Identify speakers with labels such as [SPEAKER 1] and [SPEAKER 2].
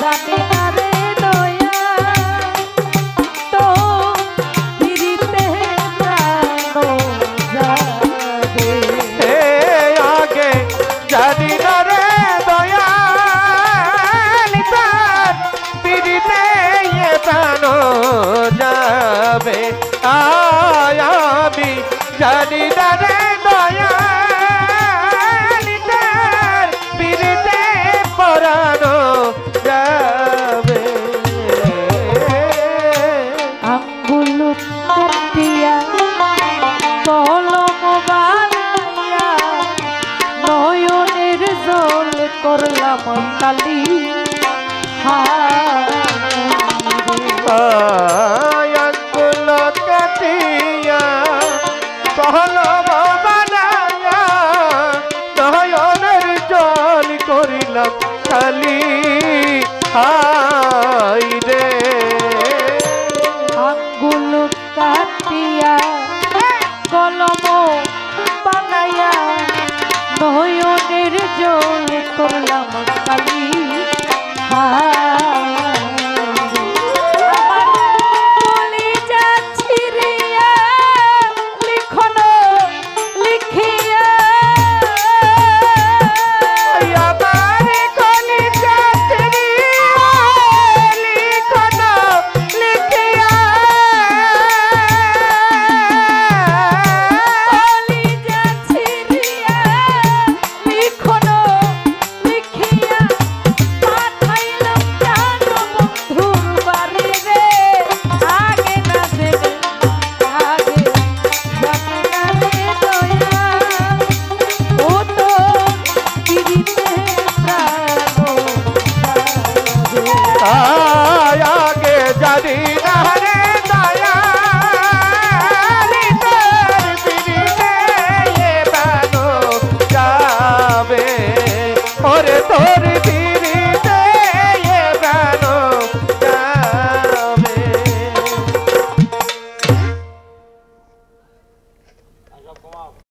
[SPEAKER 1] জানি না রে দয়া তো ফিরিতে প্রাণ যাবে
[SPEAKER 2] আগে জানি না রে দয়া তার পিড়িতে প্রাণ যাবে আমি জানি না রে দয়া তার পিড়িতে পরানো যাবে
[SPEAKER 1] আঙ্গুল কাটিয়া কলম বানাইয়া নয়নের জল করলাম কালি
[SPEAKER 2] আঙ্গুল কাটিয়া কলম বানাইয়া নয়নের জল করিলাম কালি হাই রে
[SPEAKER 1] আঙ্গুল কাটিয়া কলম বানাইয়া নয়নের জল করলাম কালি আমার কলিজা ছিঁড়িয়া লিখন লিখিয়া
[SPEAKER 2] আমার কলিজা ছিঁড়িয়া লিখন লিখিয়া
[SPEAKER 1] কলিজা ছিঁড়িয়া লিখন লিখিয়া পাঠাইলাম প্রাণ বন্ধুর বাড়ি রে আগে না জেনে আগে জানি না রে দয়া ও তো পিড়িতে প্রাণ যাবে
[SPEAKER 2] আগে জানি